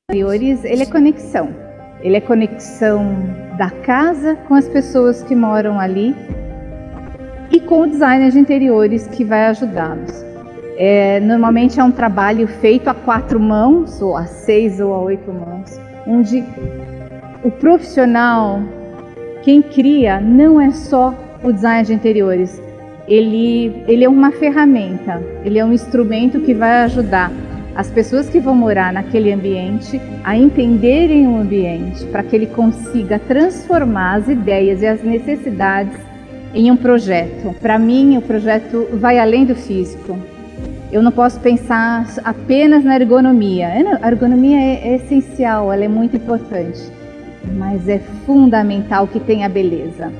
interiores, ele é conexão. Ele é conexão da casa com as pessoas que moram ali e com o designer de interiores que vai ajudá-los. Normalmente é um trabalho feito a 4 mãos, ou a 6 ou a 8 mãos, onde o profissional, quem cria, não é só o design de interiores. Ele é uma ferramenta, ele é um instrumento que vai ajudar as pessoas que vão morar naquele ambiente a entenderem o ambiente, para que ele consiga transformar as ideias e as necessidades em um projeto. Para mim, o projeto vai além do físico. Eu não posso pensar apenas na ergonomia. A ergonomia é essencial, ela é muito importante, mas é fundamental que tenha beleza.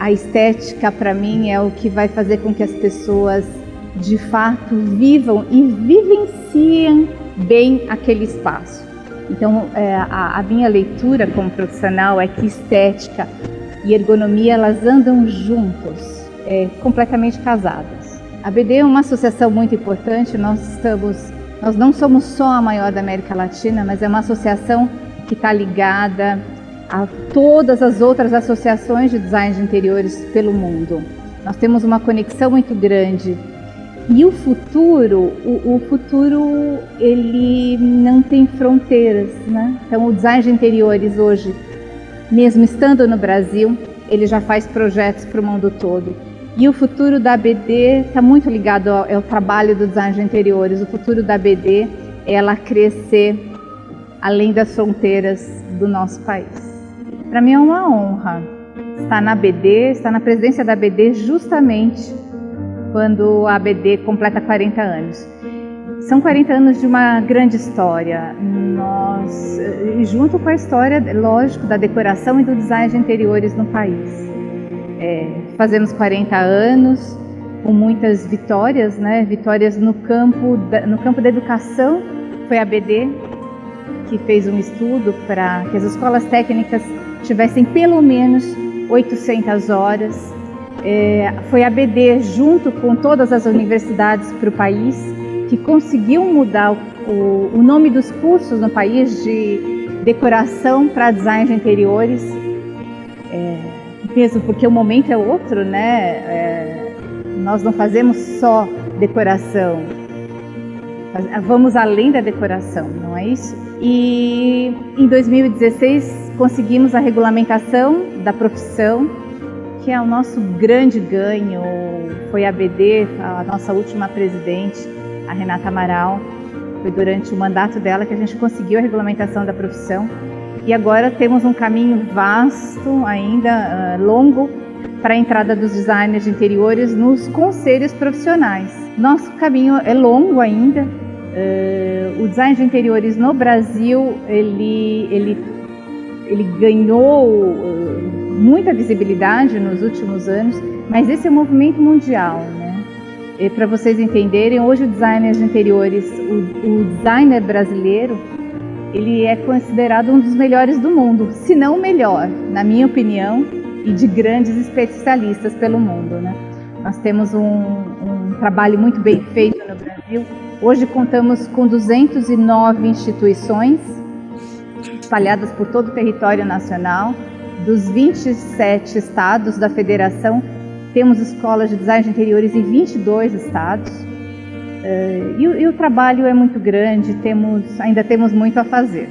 A estética, para mim, é o que vai fazer com que as pessoas, de fato, vivam e vivenciem bem aquele espaço. Então, a minha leitura como profissional é que estética e ergonomia, elas andam juntos, completamente casadas. A BD é uma associação muito importante. Nós não somos só a maior da América Latina, mas é uma associação que está ligada a todas as outras associações de design de interiores pelo mundo. Nós temos uma conexão muito grande. E o futuro ele não tem fronteiras, né? Então o design de interiores hoje, mesmo estando no Brasil, ele já faz projetos para o mundo todo. E o futuro da BD está muito ligado ao trabalho do design de interiores. O futuro da BD é ela crescer além das fronteiras do nosso país. Para mim é uma honra estar na BD, estar na presidência da BD justamente quando a BD completa 40 anos. São 40 anos de uma grande história. Nós, junto com a história, lógico, da decoração e do design de interiores no país. Fazemos 40 anos com muitas vitórias, né? Vitórias no campo da educação. Foi a BD que fez um estudo para que as escolas técnicas tivessem pelo menos 800 horas. Foi a BD, junto com todas as universidades para o país, que conseguiu mudar o nome dos cursos no país de decoração para design de interiores, mesmo porque o momento é outro, né? Nós não fazemos só decoração, vamos além da decoração, não é isso? E em 2016 conseguimos a regulamentação da profissão, que é o nosso grande ganho. Foi a BD, a nossa última presidente, a Renata Amaral, foi durante o mandato dela que a gente conseguiu a regulamentação da profissão. E agora temos um caminho vasto, ainda longo, para a entrada dos designers de interiores nos conselhos profissionais. Nosso caminho é longo ainda. O design de interiores no Brasil, ele ganhou muita visibilidade nos últimos anos, mas esse é um movimento mundial, né? Para vocês entenderem, hoje o designer de interiores, o designer brasileiro, ele é considerado um dos melhores do mundo, se não o melhor, na minha opinião, e de grandes especialistas pelo mundo, né? Nós temos um trabalho muito bem feito no Brasil. Hoje contamos com 209 instituições espalhadas por todo o território nacional. Dos 27 estados da federação, temos escolas de design de interiores em 22 estados. E o trabalho é muito grande, ainda temos muito a fazer.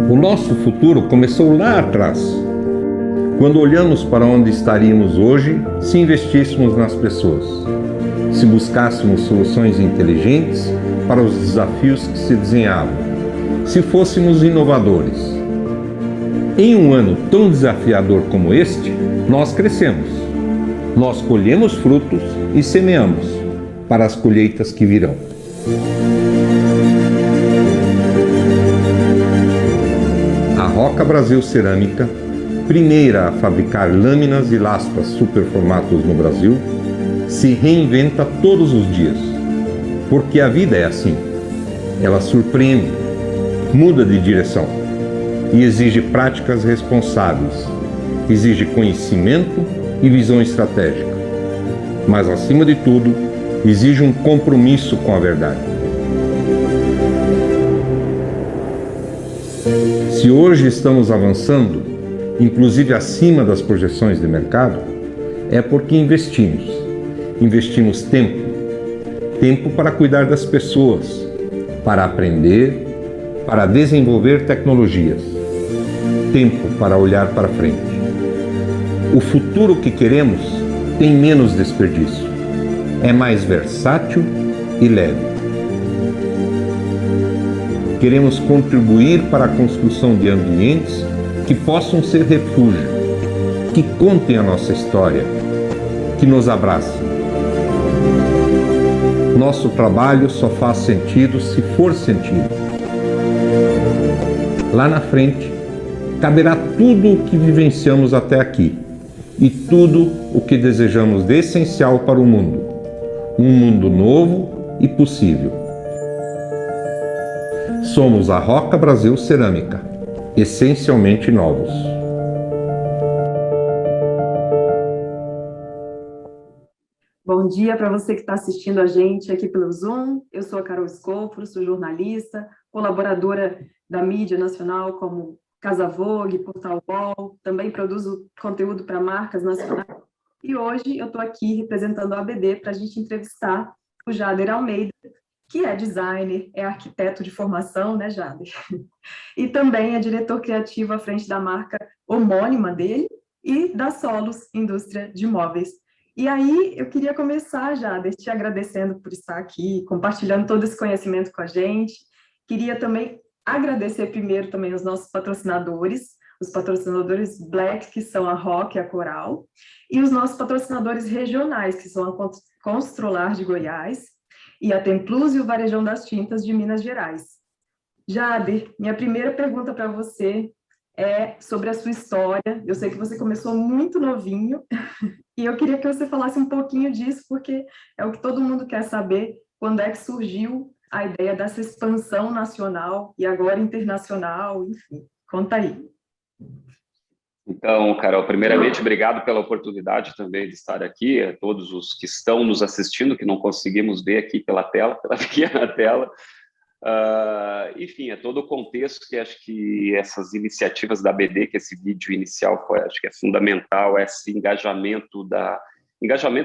O nosso futuro começou lá atrás, quando olhamos para onde estaríamos hoje se investíssemos nas pessoas, se buscássemos soluções inteligentes para os desafios que se desenhavam, se fôssemos inovadores. Em um ano tão desafiador como este, nós crescemos, nós colhemos frutos e semeamos para as colheitas que virão. A Roca Brasil Cerâmica, primeira a fabricar lâminas e laspas superformatos no Brasil, se reinventa todos os dias, porque a vida é assim. Ela surpreende, muda de direção e exige práticas responsáveis, exige conhecimento e visão estratégica, mas acima de tudo, exige um compromisso com a verdade. Se hoje estamos avançando, inclusive acima das projeções de mercado, é porque investimos tempo para cuidar das pessoas, para aprender, para desenvolver tecnologias, tempo para olhar para frente. O futuro que queremos tem menos desperdício, é mais versátil e leve. Queremos contribuir para a construção de ambientes que possam ser refúgio, que contem a nossa história, que nos abracem. Nosso trabalho só faz sentido se for sentido. Lá na frente, caberá tudo o que vivenciamos até aqui e tudo o que desejamos de essencial para o mundo. Um mundo novo e possível. Somos a Roca Brasil Cerâmica, essencialmente novos. Bom dia para você que está assistindo a gente aqui pelo Zoom. Eu sou a Carol Scofro, sou jornalista, colaboradora da mídia nacional como Casa Vogue, Portal UOL, também produzo conteúdo para marcas nacionais. E hoje eu estou aqui representando a ABD para a gente entrevistar o Jader Almeida, que é designer, é arquiteto de formação, né, Jader? E também é diretor criativo à frente da marca homônima dele e da Solos, indústria de móveis. E aí, eu queria começar, Jader, te agradecendo por estar aqui, compartilhando todo esse conhecimento com a gente. Queria também agradecer primeiro também os nossos patrocinadores, os patrocinadores Black, que são a Rock e a Coral, e os nossos patrocinadores regionais, que são a Constrular de Goiás, e a Templus e o Varejão das Tintas de Minas Gerais. Jader, minha primeira pergunta para você é sobre a sua história. Eu sei que você começou muito novinho, e eu queria que você falasse um pouquinho disso, porque é o que todo mundo quer saber, quando é que surgiu a ideia dessa expansão nacional e agora internacional, enfim. Conta aí. Então, Carol, primeiramente, obrigado pela oportunidade também de estar aqui, a todos os que estão nos assistindo, que não conseguimos ver aqui pela tela, pela pequena tela. Enfim, é todo o contexto que acho que essas iniciativas da BD, que esse vídeo inicial foi, acho que é fundamental, esse engajamento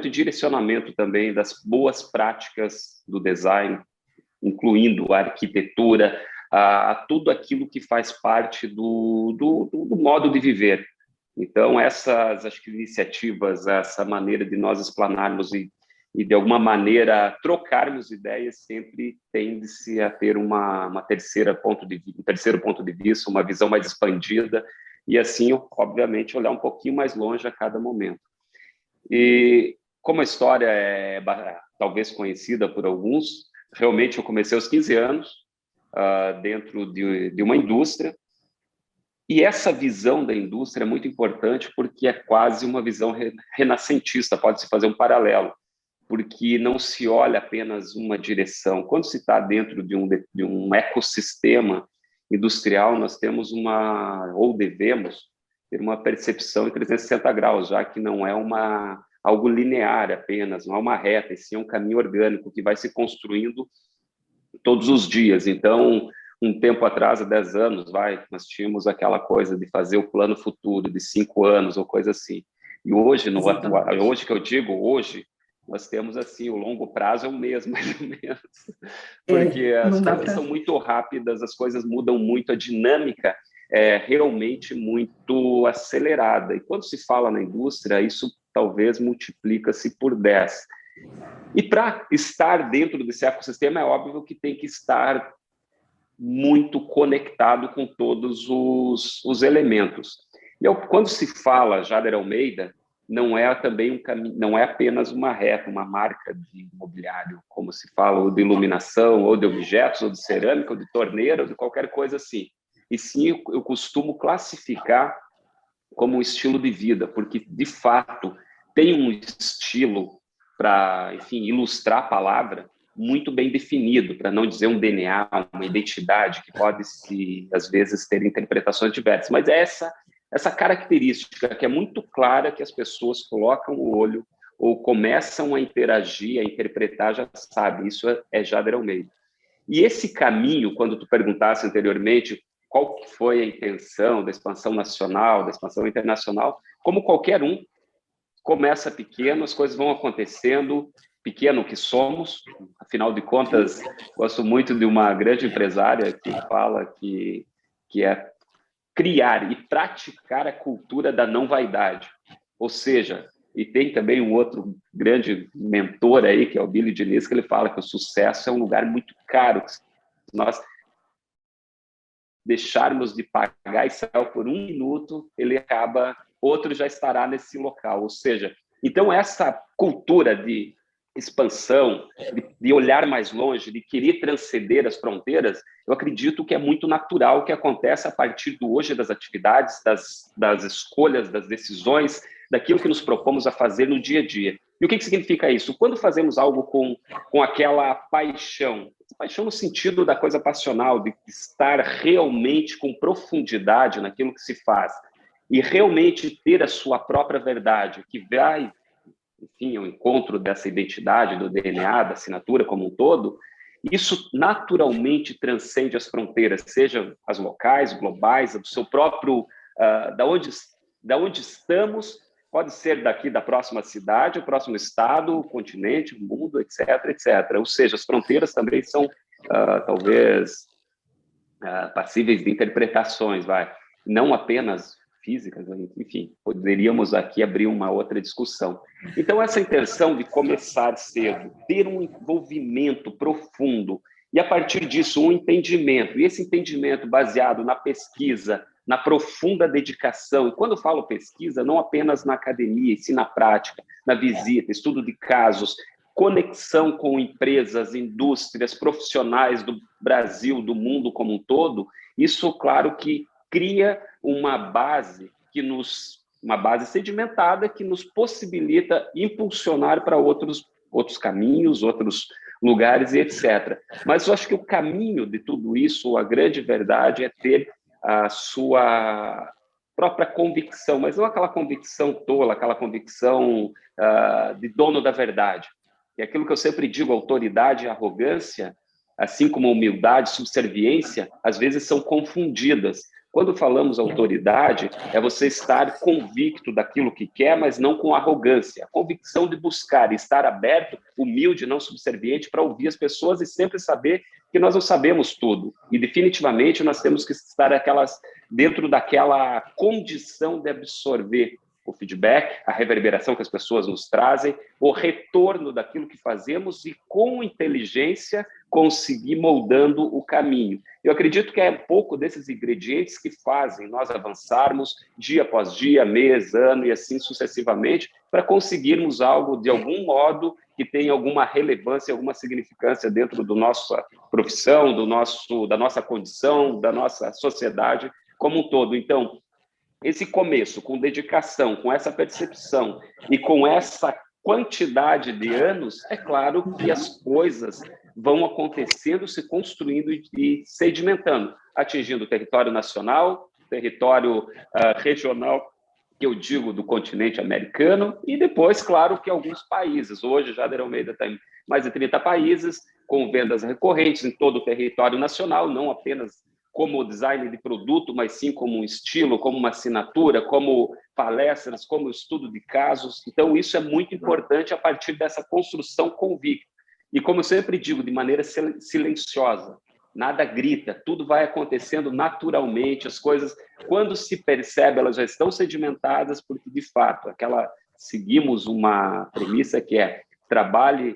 e direcionamento também das boas práticas do design, incluindo a arquitetura, a tudo aquilo que faz parte do modo de viver. Então, essas, acho que, iniciativas, essa maneira de nós explanarmos e de alguma maneira, trocarmos ideias sempre tende-se a ter um terceiro ponto de vista, uma visão mais expandida, e assim, obviamente, olhar um pouquinho mais longe a cada momento. E como a história é talvez conhecida por alguns, realmente eu comecei aos 15 anos, dentro de uma indústria, e essa visão da indústria é muito importante porque é quase uma visão renascentista, pode-se fazer um paralelo, porque não se olha apenas uma direção. Quando se está dentro de um ecossistema industrial, nós temos ou devemos ter uma percepção em 360 graus, já que não é algo linear apenas, não é uma reta, e sim um caminho orgânico que vai se construindo todos os dias. Então, um tempo atrás, há 10 anos, nós tínhamos aquela coisa de fazer o plano futuro de 5 anos ou coisa assim. E hoje, hoje que eu digo, hoje, nós temos assim, o longo prazo é um mês, mais ou menos, porque as coisas são muito rápidas, as coisas mudam muito, a dinâmica é realmente muito acelerada. E quando se fala na indústria, isso talvez multiplica-se por 10. E para estar dentro desse ecossistema, é óbvio que tem que estar muito conectado com todos os elementos. E quando se fala Jader Almeida, não é também um caminho, não é apenas uma reta, uma marca de mobiliário, como se fala, ou de iluminação, ou de objetos, ou de cerâmica, ou de torneira, ou de qualquer coisa assim. E sim, eu costumo classificar como um estilo de vida, porque, de fato, tem um estilo enfim, ilustrar a palavra, muito bem definido, para não dizer um DNA, uma identidade que pode, às vezes, ter interpretações diversas. Mas é essa característica que é muito clara, que as pessoas colocam o olho ou começam a interagir, a interpretar, já sabe, isso é Jader Almeida. E esse caminho, quando tu perguntasse anteriormente qual que foi a intenção da expansão nacional, da expansão internacional, como qualquer um, começa pequeno, as coisas vão acontecendo, pequeno que somos, afinal de contas, gosto muito de uma grande empresária que fala que é criar e praticar a cultura da não-vaidade, ou seja, e tem também um outro grande mentor aí, que é o Billy Diniz, que ele fala que o sucesso é um lugar muito caro, que se nós deixarmos de pagar esse céu por 1 minuto, ele acaba, outro já estará nesse local. Ou seja, então essa cultura de expansão, de olhar mais longe, de querer transcender as fronteiras, eu acredito que é muito natural que aconteça a partir do hoje das atividades, das escolhas, das decisões, daquilo que nos propomos a fazer no dia a dia. E o que significa isso? Quando fazemos algo com aquela paixão no sentido da coisa passional, de estar realmente com profundidade naquilo que se faz, e realmente ter a sua própria verdade, que vai, enfim, ao encontro dessa identidade, do DNA, da assinatura como um todo, isso naturalmente transcende as fronteiras, seja as locais, globais, do seu próprio, da onde estamos, pode ser daqui da próxima cidade, o próximo estado, o continente, o mundo, etc., etc. Ou seja, as fronteiras também são, talvez, passíveis de interpretações, não apenas físicas, enfim, poderíamos aqui abrir uma outra discussão. Então, essa intenção de começar cedo, ter um envolvimento profundo, e a partir disso um entendimento, e esse entendimento baseado na pesquisa, na profunda dedicação, e quando eu falo pesquisa, não apenas na academia, e sim na prática, na visita, estudo de casos, conexão com empresas, indústrias, profissionais do Brasil, do mundo como um todo, isso, claro, que cria uma base sedimentada que nos possibilita impulsionar para outros caminhos, outros lugares e etc. Mas eu acho que o caminho de tudo isso, a grande verdade é ter a sua própria convicção, mas não aquela convicção tola, aquela convicção de dono da verdade. E aquilo que eu sempre digo, autoridade e arrogância, assim como humildade, subserviência, às vezes são confundidas. Quando falamos autoridade, é você estar convicto daquilo que quer, mas não com arrogância. A convicção de buscar, estar aberto, humilde, não subserviente, para ouvir as pessoas e sempre saber que nós não sabemos tudo. E, definitivamente, nós temos que estar dentro daquela condição de absorver o feedback, a reverberação que as pessoas nos trazem, o retorno daquilo que fazemos e, com inteligência, conseguir moldando o caminho. Eu acredito que é um pouco desses ingredientes que fazem nós avançarmos dia após dia, mês, ano e assim sucessivamente, para conseguirmos algo, de algum modo, que tenha alguma relevância, alguma significância dentro da nossa profissão, da nossa condição, da nossa sociedade como um todo. Então, esse começo, com dedicação, com essa percepção e com essa quantidade de anos, é claro que as coisas vão acontecendo, se construindo e sedimentando, atingindo o território nacional, território regional, que eu digo do continente americano, e depois, claro, que alguns países. Hoje, Jader Almeida está em mais de 30 países, com vendas recorrentes em todo o território nacional, não apenas como design de produto, mas sim como um estilo, como uma assinatura, como palestras, como estudo de casos. Então, isso é muito importante a partir dessa construção convicta. E, como eu sempre digo, de maneira silenciosa, nada grita, tudo vai acontecendo naturalmente, as coisas, quando se percebe, elas já estão sedimentadas, porque, de fato, seguimos uma premissa que é trabalhe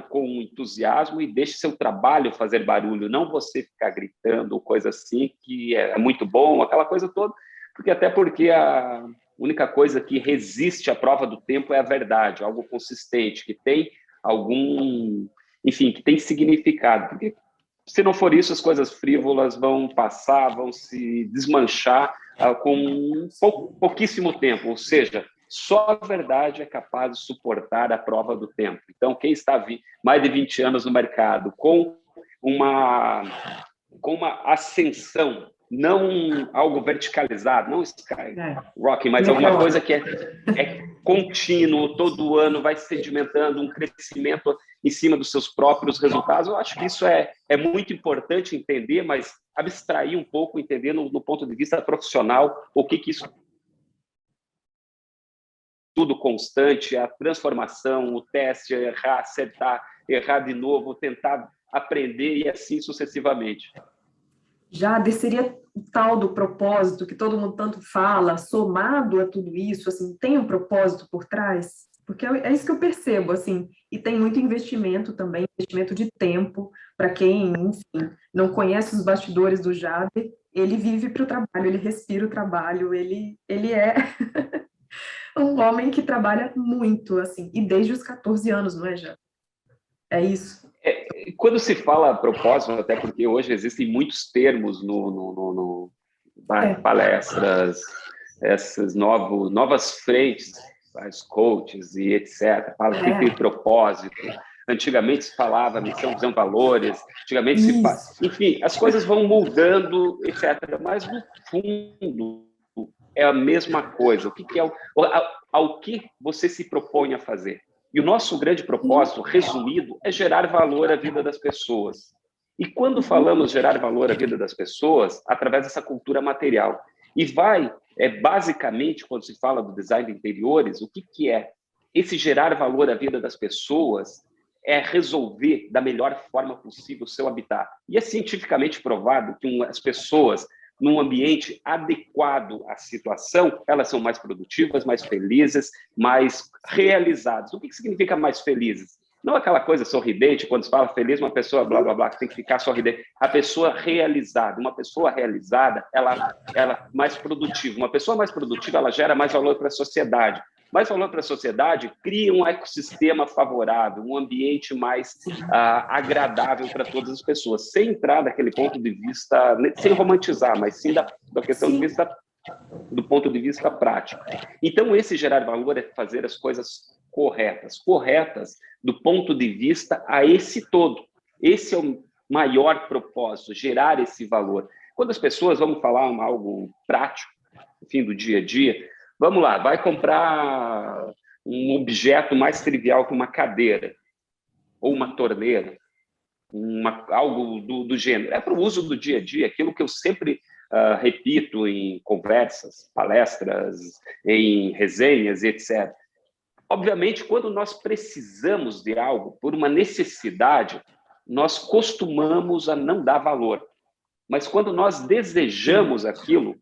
com entusiasmo e deixe seu trabalho fazer barulho, não você ficar gritando, coisa assim, que é muito bom, aquela coisa toda, porque a única coisa que resiste à prova do tempo é a verdade, algo consistente, que tem que tem significado, porque se não for isso, as coisas frívolas vão passar, vão se desmanchar com pouquíssimo tempo, ou seja, Só a verdade é capaz de suportar a prova do tempo. Então, quem está mais de 20 anos no mercado, com uma ascensão, não algo verticalizado, não skyrocketing, mas alguma coisa que é contínuo, todo ano vai sedimentando um crescimento em cima dos seus próprios resultados. Eu acho que isso é muito importante entender, mas abstrair um pouco, entender no ponto de vista profissional o que isso tudo constante, a transformação, o teste, errar, acertar, errar de novo, tentar aprender e assim sucessivamente. Já desceria o tal do propósito que todo mundo tanto fala, somado a tudo isso, assim, tem um propósito por trás? Porque é isso que eu percebo, assim, e tem muito investimento também, investimento de tempo, para quem, enfim, não conhece os bastidores do Jader, ele vive para o trabalho, ele respira o trabalho, ele é um homem que trabalha muito, assim, e desde os 14 anos, não é, Jader? É isso. Quando se fala propósito, até porque hoje existem muitos termos palestras, essas novas frentes, as coaches e etc. Fala que tem propósito. Antigamente se falava missão, visão, valores. Antigamente se fala... Enfim, as coisas vão mudando, etc. Mas, no fundo, é a mesma coisa. O que é ao que você se propõe a fazer? E o nosso grande propósito, resumido, é gerar valor à vida das pessoas. E quando falamos gerar valor à vida das pessoas, através dessa cultura material. E basicamente, quando se fala do design de interiores, o que é? Esse gerar valor à vida das pessoas é resolver da melhor forma possível o seu habitat. E é cientificamente provado que as pessoas, num ambiente adequado à situação, elas são mais produtivas, mais felizes, mais realizadas. O que significa mais felizes? Não aquela coisa sorridente, quando se fala feliz, uma pessoa blá, blá, blá, que tem que ficar sorridente. A pessoa realizada. Uma pessoa realizada, ela é mais produtiva. Uma pessoa mais produtiva, ela gera mais valor para a sociedade. Mais valor para a sociedade cria um ecossistema favorável, um ambiente mais agradável para todas as pessoas, sem entrar daquele ponto de vista, sem romantizar, mas sim da questão de vista, do ponto de vista prático. Então, esse gerar valor é fazer as coisas corretas do ponto de vista a esse todo. Esse é o maior propósito, gerar esse valor. Quando as pessoas, vamos falar algo prático, enfim, do dia a dia, vamos lá, vai comprar um objeto mais trivial que uma cadeira ou uma torneira, algo do gênero. É para o uso do dia a dia, aquilo que eu sempre repito em conversas, palestras, em resenhas, etc. Obviamente, quando nós precisamos de algo por uma necessidade, nós costumamos a não dar valor. Mas quando nós desejamos aquilo,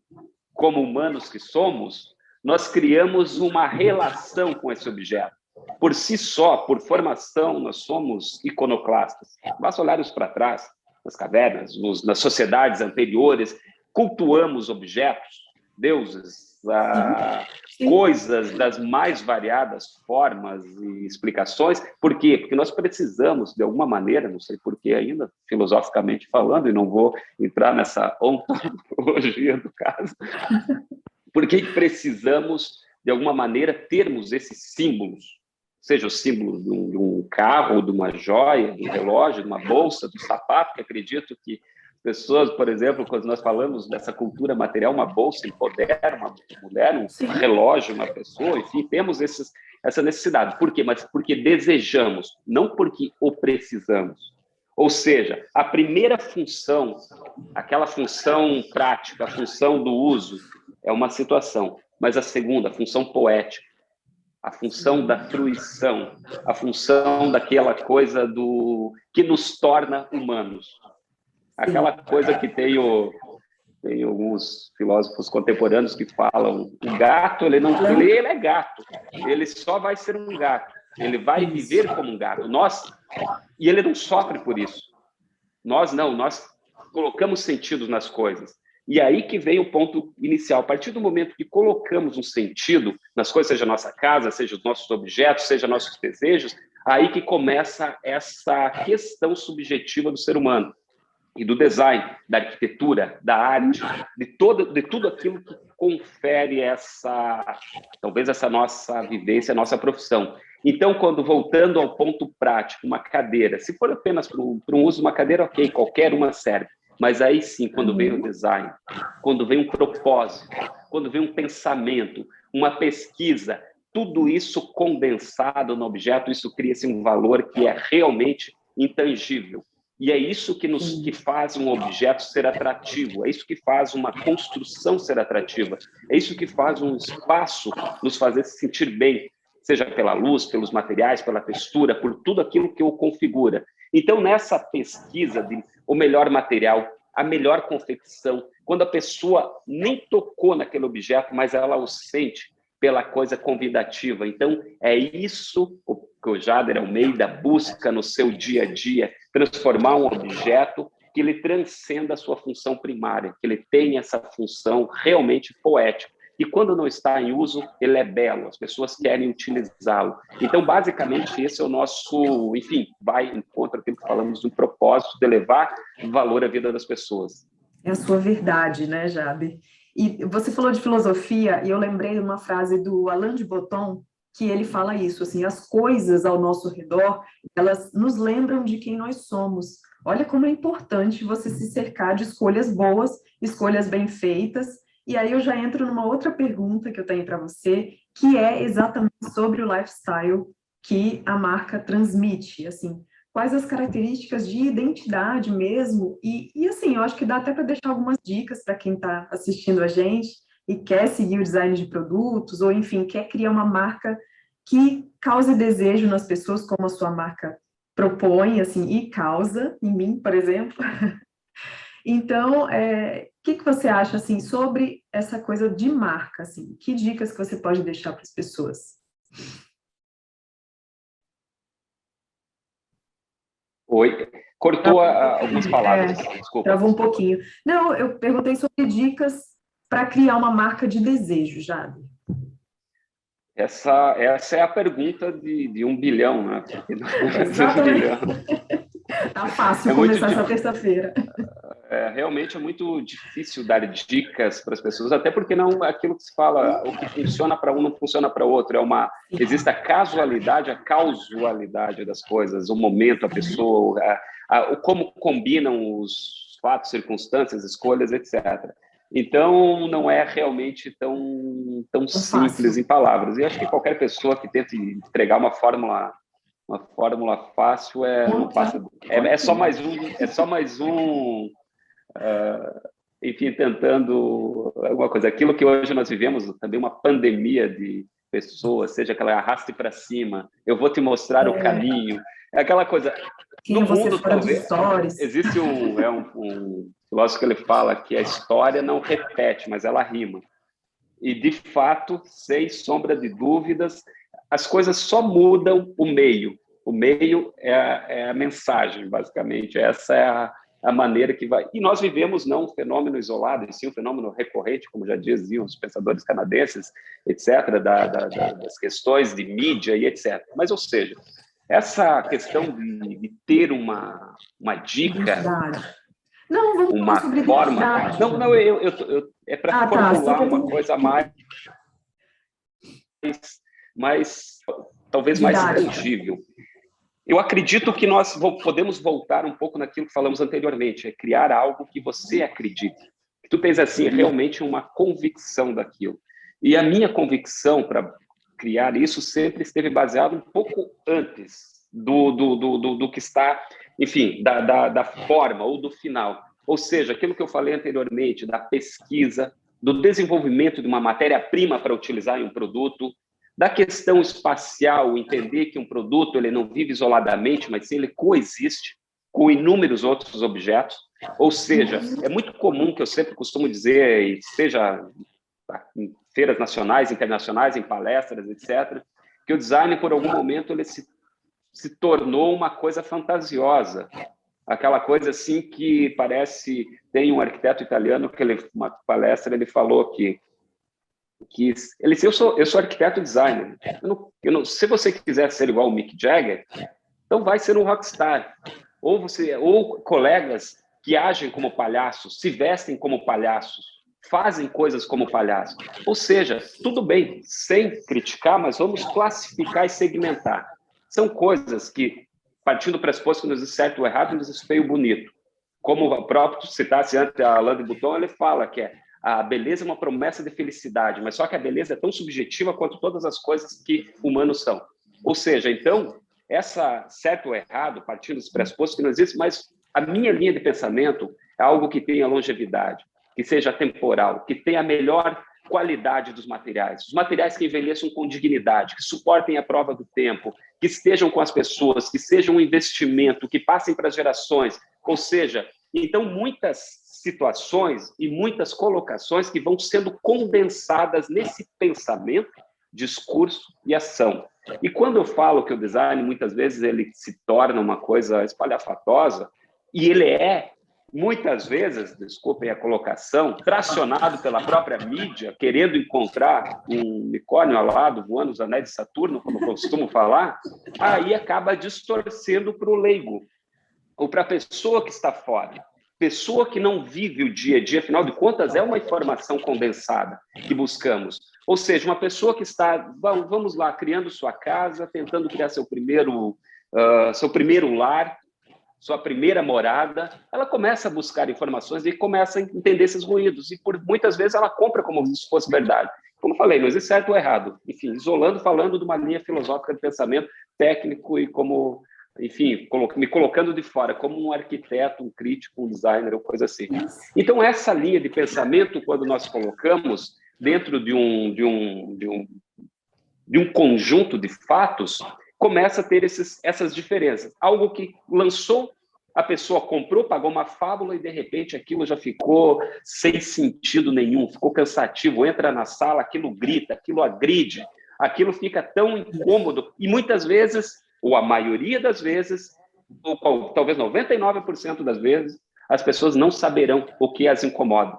como humanos que somos, nós criamos uma relação com esse objeto. Por si só, por formação, nós somos iconoclastas. Basta olharmos para trás, nas cavernas, nas sociedades anteriores, cultuamos objetos, deuses, coisas das mais variadas formas e explicações. Por quê? Porque nós precisamos, de alguma maneira, não sei por que ainda, filosoficamente falando, e não vou entrar nessa ontologia do caso, porque precisamos, de alguma maneira, termos esses símbolos, seja o símbolo de um carro, de uma joia, de um relógio, de uma bolsa, do sapato, que acredito que pessoas, por exemplo, quando nós falamos dessa cultura material, uma bolsa empodera uma mulher, um relógio, uma pessoa, enfim, temos essa necessidade. Por quê? Mas porque desejamos, não porque o precisamos. Ou seja, a primeira função, aquela função prática, a função do uso, é uma situação. Mas a segunda, a função poética, a função da fruição, a função daquela coisa que nos torna humanos. Aquela coisa que tem alguns filósofos contemporâneos que falam, o gato, ele é gato, ele só vai ser um gato, ele vai viver como um gato. E ele não sofre por isso. Nós colocamos sentidos nas coisas. E aí que vem o ponto inicial. A partir do momento que colocamos um sentido nas coisas, seja a nossa casa, seja os nossos objetos, seja nossos desejos, aí que começa essa questão subjetiva do ser humano. e do design, da arquitetura, da arte, de tudo aquilo que confere talvez essa nossa vivência, nossa profissão. Então, voltando ao ponto prático, uma cadeira, se for apenas para um uso de uma cadeira, ok, qualquer uma serve. Mas aí sim, quando vem o design, quando vem um propósito, quando vem um pensamento, uma pesquisa, tudo isso condensado no objeto, isso cria-se um valor que é realmente intangível. E é isso que faz um objeto ser atrativo, é isso que faz uma construção ser atrativa, é isso que faz um espaço nos fazer se sentir bem, seja pela luz, pelos materiais, pela textura, por tudo aquilo que o configura. Então, nessa pesquisa de o melhor material, a melhor confecção, quando a pessoa nem tocou naquele objeto, mas ela o sente pela coisa convidativa. Então, é isso que o Jader Almeida busca no seu dia a dia, transformar um objeto que ele transcenda a sua função primária, que ele tenha essa função realmente poética. E quando não está em uso, ele é belo, as pessoas querem utilizá-lo. Então, basicamente, esse é o nosso, enfim, vai em contra aquilo que falamos de um propósito de elevar valor à vida das pessoas. É a sua verdade, né, Jader? E você falou de filosofia, e eu lembrei de uma frase do Alain de Botton, que ele fala isso, assim, as coisas ao nosso redor, elas nos lembram de quem nós somos. Olha como é importante você se cercar de escolhas boas, escolhas bem feitas. E aí eu já entro numa outra pergunta que eu tenho para você, que é exatamente sobre o lifestyle que a marca transmite, assim, quais as características de identidade mesmo, e assim, eu acho que dá até para deixar algumas dicas para quem está assistindo a gente e quer seguir o design de produtos, ou enfim, quer criar uma marca que cause desejo nas pessoas, como a sua marca propõe, assim, e causa, em mim, por exemplo. Então, o que você acha, assim, sobre essa coisa de marca, assim? Que dicas que você pode deixar para as pessoas? Oi, cortou algumas palavras, desculpa. Travou um pouquinho. Não, eu perguntei sobre dicas para criar uma marca de desejo, Jader. Essa é a pergunta de 1 bilhão, né? Tá fácil começar essa terça-feira. Realmente é muito difícil dar dicas para as pessoas, até porque não aquilo que se fala, o que funciona para um não funciona para o outro. Existe a casualidade, a causalidade das coisas, o momento, a pessoa, como combinam os fatos, circunstâncias, escolhas, etc. Então, não é realmente tão simples em palavras. E acho que qualquer pessoa que tente entregar uma fórmula fácil não passa. É só mais um, enfim, tentando alguma coisa. Aquilo que hoje nós vivemos, também uma pandemia de pessoas, seja aquela arraste para cima, eu vou te mostrar o caminho. É aquela coisa. No mundo, talvez, existe um filósofo que ele fala que a história não repete, mas ela rima. E, de fato, sem sombra de dúvidas, as coisas só mudam o meio. O meio é a mensagem, basicamente. Essa é a maneira que vai... E nós vivemos não um fenômeno isolado, e sim um fenômeno recorrente, como já diziam os pensadores canadenses, etc., das questões de mídia e etc. Mas, ou seja, essa questão de ter uma dica, uma forma... Não, é para formular uma coisa mais talvez mais tangível. Eu acredito que nós podemos voltar um pouco naquilo que falamos anteriormente, é criar algo que você acredite. Que tu tens, assim, realmente uma convicção daquilo. E a minha convicção para criar isso sempre esteve baseada um pouco antes do que está, enfim, da forma ou do final. Ou seja, aquilo que eu falei anteriormente, da pesquisa, do desenvolvimento de uma matéria-prima para utilizar em um produto, da questão espacial, entender que um produto ele não vive isoladamente, mas sim ele coexiste com inúmeros outros objetos. Ou seja, é muito comum, que eu sempre costumo dizer, seja em feiras nacionais, internacionais, em palestras, etc., que o design, por algum momento, ele se tornou uma coisa fantasiosa. Aquela coisa assim que parece... Tem um arquiteto italiano que uma palestra ele falou que ele disse, eu sou arquiteto designer. Se você quiser ser igual o Mick Jagger, então vai ser um rockstar. Ou colegas que agem como palhaços, se vestem como palhaços, fazem coisas como palhaços. Ou seja, tudo bem, sem criticar, mas vamos classificar e segmentar. São coisas que, partindo do pressuposto que não existe certo ou errado, não existe feio ou bonito. Como o próprio citasse antes a Alain de Botton, ele fala que a beleza é uma promessa de felicidade, mas só que a beleza é tão subjetiva quanto todas as coisas que humanos são. Ou seja, então, essa certo ou errado, partindo dos pressupostos que não existe, mas a minha linha de pensamento é algo que tenha longevidade, que seja temporal, que tenha a melhor qualidade dos materiais. Os materiais que envelheçam com dignidade, que suportem a prova do tempo, que estejam com as pessoas, que sejam um investimento, que passem para as gerações. Ou seja, então, muitas situações e muitas colocações que vão sendo condensadas nesse pensamento, discurso e ação. E quando eu falo que o design, muitas vezes, ele se torna uma coisa espalhafatosa, e ele é, muitas vezes, desculpem a colocação, tracionado pela própria mídia, querendo encontrar um unicórnio alado voando os anéis de Saturno, como eu costumo falar, aí acaba distorcendo para o leigo, ou para a pessoa que está fora. Pessoa que não vive o dia a dia, afinal de contas, é uma informação condensada que buscamos. Ou seja, uma pessoa que está, vamos lá, criando sua casa, tentando criar seu primeiro lar, sua primeira morada, ela começa a buscar informações e começa a entender esses ruídos. E, por muitas vezes, ela compra como se fosse verdade. Como eu falei, não existe certo ou errado. Enfim, isolando, falando de uma linha filosófica de pensamento técnico e como... enfim, me colocando de fora, como um arquiteto, um crítico, um designer, ou coisa assim. Então, essa linha de pensamento, quando nós colocamos dentro de um conjunto de fatos, começa a ter essas diferenças. Algo que lançou, a pessoa comprou, pagou uma fábula e, de repente, aquilo já ficou sem sentido nenhum, ficou cansativo, entra na sala, aquilo grita, aquilo agride, aquilo fica tão incômodo, e muitas vezes, ou a maioria das vezes, ou talvez 99% das vezes, as pessoas não saberão o que as incomoda.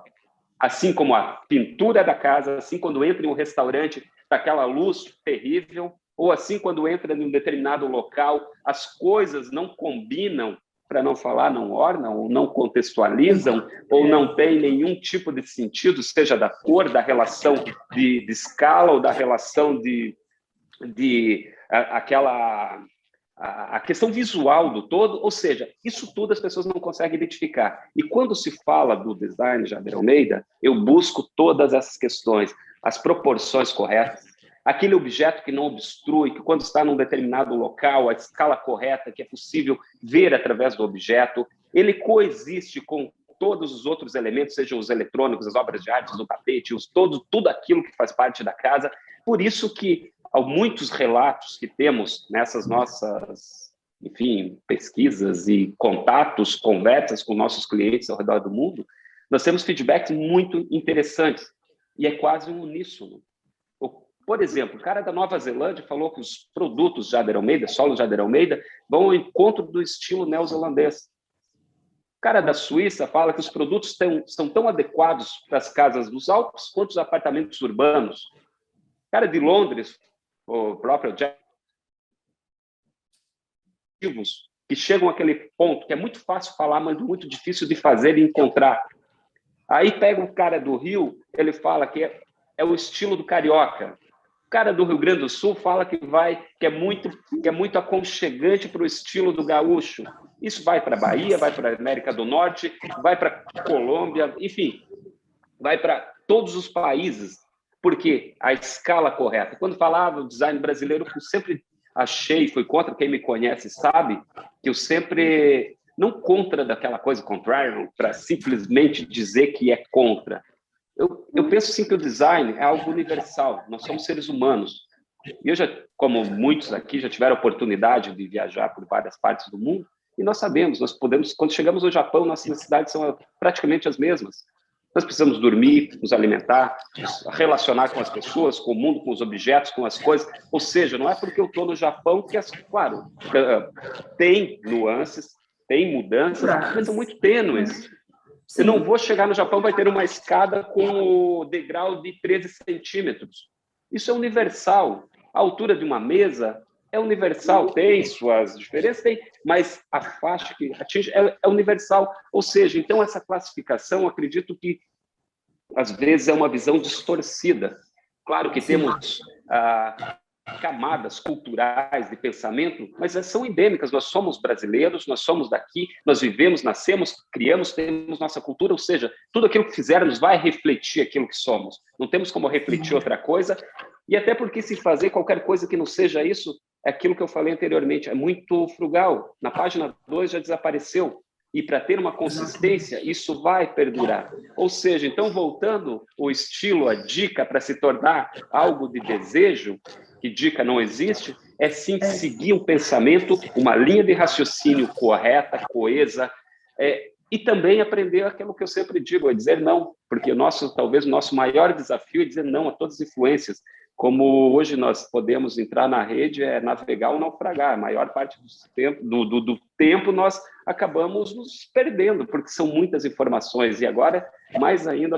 Assim como a pintura da casa, assim quando entra em um restaurante, daquela luz terrível, ou assim quando entra em um determinado local, as coisas não combinam, para não falar, não ornam, ou não contextualizam, ou não tem nenhum tipo de sentido, seja da cor, da relação de escala, ou da relação a questão visual do todo, ou seja, isso tudo as pessoas não conseguem identificar. E quando se fala do design Jader Almeida, eu busco todas essas questões, as proporções corretas, aquele objeto que não obstrui, que quando está num determinado local, a escala correta, que é possível ver através do objeto, ele coexiste com todos os outros elementos, sejam os eletrônicos, as obras de arte, o tapete, tudo aquilo que faz parte da casa. Por isso que há muitos relatos que temos nessas nossas, enfim, pesquisas e contatos, conversas com nossos clientes ao redor do mundo, nós temos feedbacks muito interessantes, e é quase um uníssono. Por exemplo, o cara da Nova Zelândia falou que os produtos Jader Almeida, solo Jader Almeida, vão ao encontro do estilo neozelandês. O cara da Suíça fala que os produtos são tão adequados para as casas dos Alpes quanto os apartamentos urbanos. O cara de Londres, o próprio Jack, que chegam àquele ponto que é muito fácil falar, mas muito difícil de fazer e encontrar. Aí pega um cara do Rio, ele fala que é o estilo do carioca. O cara do Rio Grande do Sul fala que é muito aconchegante para o estilo do gaúcho. Isso vai para a Bahia, vai para a América do Norte, vai para a Colômbia, enfim, vai para todos os países, porque a escala correta. Quando falava o design brasileiro, eu sempre achei, fui contra, quem me conhece sabe, que eu sempre, não contra daquela coisa contrária, para simplesmente dizer que é contra. Eu penso sim que o design é algo universal, nós somos seres humanos. E eu já, como muitos aqui, já tiveram a oportunidade de viajar por várias partes do mundo, e nós sabemos, nós podemos, quando chegamos ao Japão, nossas necessidades são praticamente as mesmas. Nós precisamos dormir, nos alimentar, nos relacionar com as pessoas, com o mundo, com os objetos, com as coisas. Ou seja, não é porque eu estou no Japão que, claro, tem nuances, tem mudanças, mas são muito tênues. Eu não vou chegar no Japão, vai ter uma escada com o degrau de 13 centímetros. Isso é universal. A altura de uma mesa é universal, tem suas diferenças, tem, mas a faixa que atinge é universal. Ou seja, então essa classificação, acredito que às vezes é uma visão distorcida. Claro que temos camadas culturais de pensamento, mas são endêmicas. Nós somos brasileiros, nós somos daqui, nós vivemos, nascemos, criamos, temos nossa cultura, ou seja, tudo aquilo que fizermos vai refletir aquilo que somos. Não temos como refletir outra coisa, e até porque se fazer qualquer coisa que não seja isso, é aquilo que eu falei anteriormente, é muito frugal. Na página 2 já desapareceu. E para ter uma consistência, isso vai perdurar. Ou seja, então, voltando o estilo, a dica para se tornar algo de desejo, que dica não existe, é sim seguir um pensamento, uma linha de raciocínio correta, coesa, e também aprender aquilo que eu sempre digo, é dizer não, porque talvez o nosso maior desafio é dizer não a todas as influências. Como hoje nós podemos entrar na rede, navegar ou naufragar. A maior parte do tempo nós acabamos nos perdendo, porque são muitas informações. E agora, mais ainda,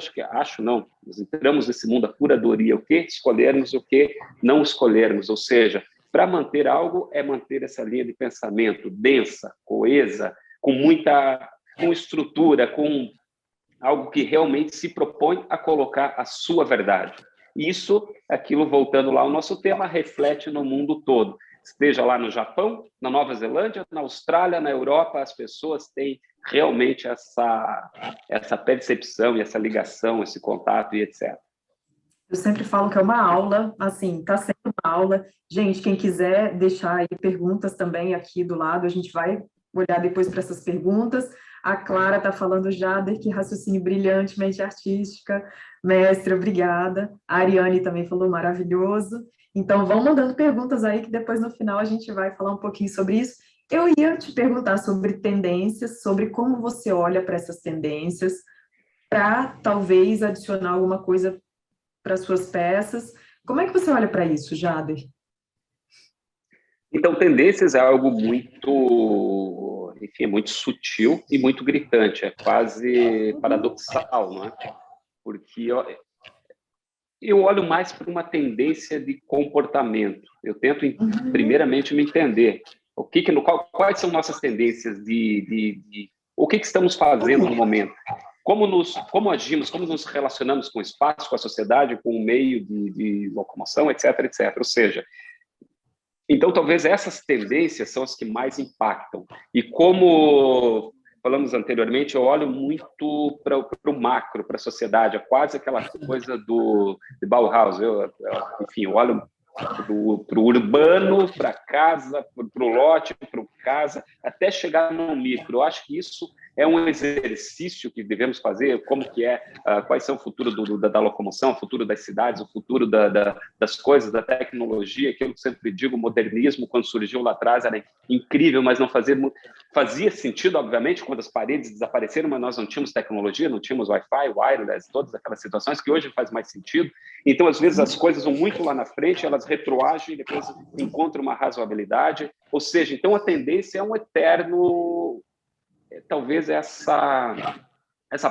nós entramos nesse mundo da curadoria, o que escolhermos, o que não escolhermos. Ou seja, para manter algo, é manter essa linha de pensamento densa, coesa, com estrutura, com algo que realmente se propõe a colocar a sua verdade. Isso, aquilo voltando lá ao nosso tema, reflete no mundo todo. Esteja lá no Japão, na Nova Zelândia, na Austrália, na Europa, as pessoas têm realmente essa percepção e essa ligação, esse contato e etc. Eu sempre falo que é uma aula, assim, está sendo uma aula. Gente, quem quiser deixar aí perguntas também aqui do lado, a gente vai olhar depois para essas perguntas. A Clara está falando já de que raciocínio brilhante, mente artística. Mestre, obrigada. A Ariane também falou maravilhoso. Então, vão mandando perguntas aí, que depois no final a gente vai falar um pouquinho sobre isso. Eu ia te perguntar sobre tendências, sobre como você olha para essas tendências, para talvez adicionar alguma coisa para suas peças. Como é que você olha para isso, Jader? Então, tendências é algo muito, enfim, muito sutil e muito gritante, é quase paradoxal, não é? Porque eu olho mais para uma tendência de comportamento. Eu tento, primeiramente, me entender. Quais são nossas tendências o que estamos fazendo no momento? Como agimos, como nos relacionamos com o espaço, com a sociedade, com o meio de locomoção, etc, etc. Ou seja, então, talvez essas tendências são as que mais impactam. E como falamos anteriormente, eu olho muito para o macro, para a sociedade, é quase aquela coisa de Bauhaus. Enfim, eu olho para o urbano, para a casa, para o lote, para o casa, até chegar no micro. Eu acho que isso é um exercício que devemos fazer, quais são o futuro da locomoção, o futuro das cidades, o futuro das coisas, da tecnologia, aquilo que eu sempre digo, o modernismo, quando surgiu lá atrás, era incrível, mas não fazia sentido, obviamente, quando as paredes desapareceram, mas nós não tínhamos tecnologia, não tínhamos Wi-Fi, wireless, todas aquelas situações que hoje faz mais sentido. Então, às vezes, as coisas vão muito lá na frente, elas retroagem e depois encontram uma razoabilidade. Ou seja, então, a tendência é um eterno... talvez essa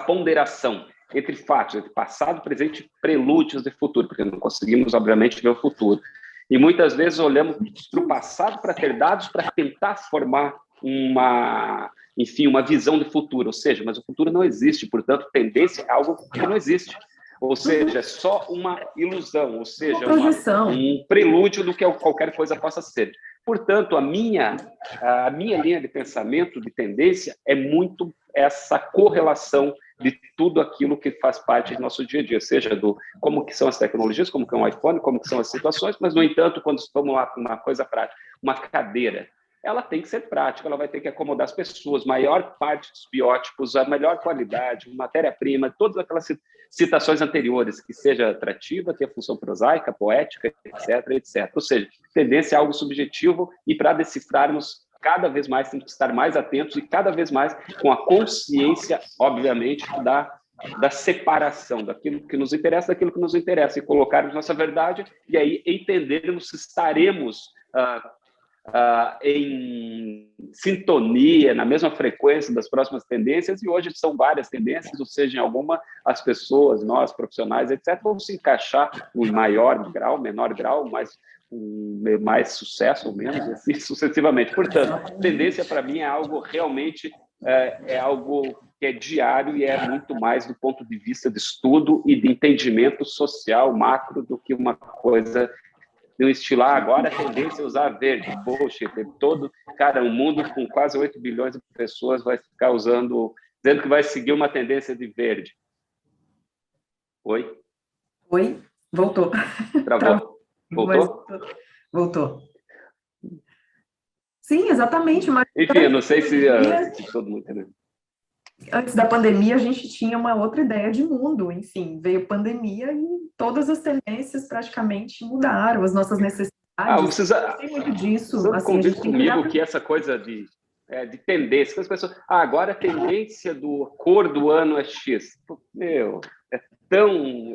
ponderação entre fatos, entre passado, presente e prelúdios de futuro, porque não conseguimos, obviamente, ver o futuro. E muitas vezes olhamos para o passado para ter dados para tentar formar uma visão de futuro, ou seja, mas o futuro não existe, portanto, tendência é algo que não existe. Ou seja, é só uma ilusão, ou seja, um prelúdio do que qualquer coisa possa ser. Portanto, a minha linha de pensamento, de tendência, é muito essa correlação de tudo aquilo que faz parte do nosso dia a dia, seja como que são as tecnologias, como que é um iPhone, como que são as situações, mas, no entanto, quando vamos lá para uma coisa prática, uma cadeira, ela tem que ser prática, ela vai ter que acomodar as pessoas, maior parte dos biótipos, a melhor qualidade, matéria-prima, todas aquelas citações anteriores, que seja atrativa, tenha função prosaica, poética, etc, etc. Ou seja, tendência é algo subjetivo e para decifrarmos cada vez mais temos que estar mais atentos e cada vez mais com a consciência, obviamente, da separação daquilo que nos interessa daquilo que nos interessa e colocarmos nossa verdade e aí entendermos se estaremos em sintonia, na mesma frequência das próximas tendências, e hoje são várias tendências, ou seja, em alguma, as pessoas, nós, profissionais, etc., vão se encaixar em maior grau, menor grau, mais sucesso ou menos, assim sucessivamente. Portanto, tendência para mim é algo realmente, é algo que é diário e é muito mais do ponto de vista de estudo e de entendimento social macro do que uma coisa de um estilo, agora a tendência é usar verde, bullshit, todo, cara, um mundo com quase 8 bilhões de pessoas vai ficar usando, dizendo que vai seguir uma tendência de verde. Oi? Oi? Voltou. Travou? Voltou? Voltou. Sim, exatamente. Mas enfim, eu não sei se todo mundo entendeu. Antes da pandemia, a gente tinha uma outra ideia de mundo. Enfim, veio pandemia e todas as tendências praticamente mudaram, as nossas necessidades. Não tem muito disso. Você assim, convive comigo que essa coisa de tendência, que as pessoas... agora a tendência do cor do ano é X. Meu, é tão...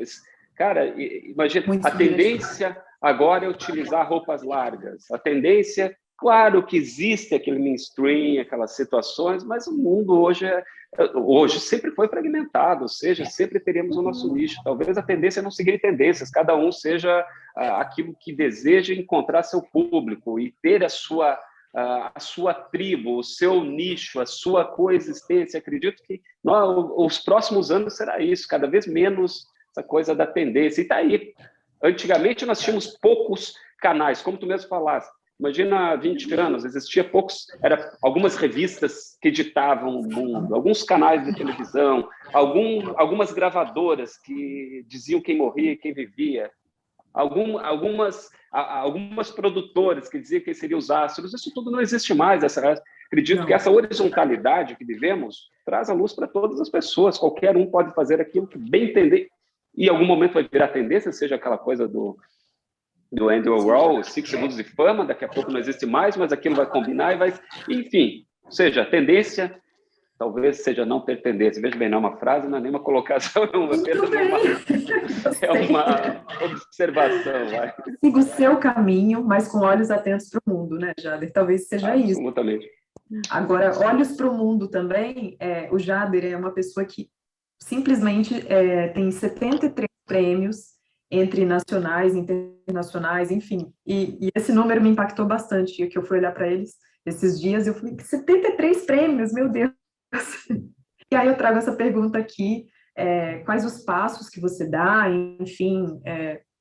Cara, imagina, muito a tendência agora é utilizar roupas largas. A tendência... Claro que existe aquele mainstream, aquelas situações, mas o mundo hoje sempre foi fragmentado, ou seja, sempre teríamos o nosso nicho. Talvez a tendência é não seguir tendências, cada um seja aquilo que deseja encontrar seu público e ter a sua tribo, o seu nicho, a sua coexistência. Acredito que os próximos anos será isso, cada vez menos essa coisa da tendência. E está aí. Antigamente nós tínhamos poucos canais, como tu mesmo falaste. Imagina, há 20 anos, existia algumas revistas que editavam o mundo, alguns canais de televisão, algumas gravadoras que diziam quem morria e quem vivia, algumas produtoras que diziam quem seriam os astros. Isso tudo não existe mais. Acredito que essa horizontalidade que vivemos traz a luz para todas as pessoas. Qualquer um pode fazer aquilo que bem entender. E em algum momento vai virar tendência, seja aquela coisa do Andrew Warhol, 5 segundos de fama, daqui a pouco não existe mais, mas aquilo vai combinar e vai... Enfim, ou seja, tendência talvez seja não ter tendência. Veja bem, não é uma frase, não é nem uma colocação, é uma observação. Vai. Siga o seu caminho, mas com olhos atentos para o mundo, né, Jader? Talvez seja isso. Absolutamente. Agora, olhos para o mundo também, o Jader é uma pessoa que simplesmente tem 73 prêmios entre nacionais, internacionais, enfim. E esse número me impactou bastante, que eu fui olhar para eles esses dias, e eu falei, 73 prêmios, meu Deus! E aí eu trago essa pergunta aqui, quais os passos que você dá, enfim,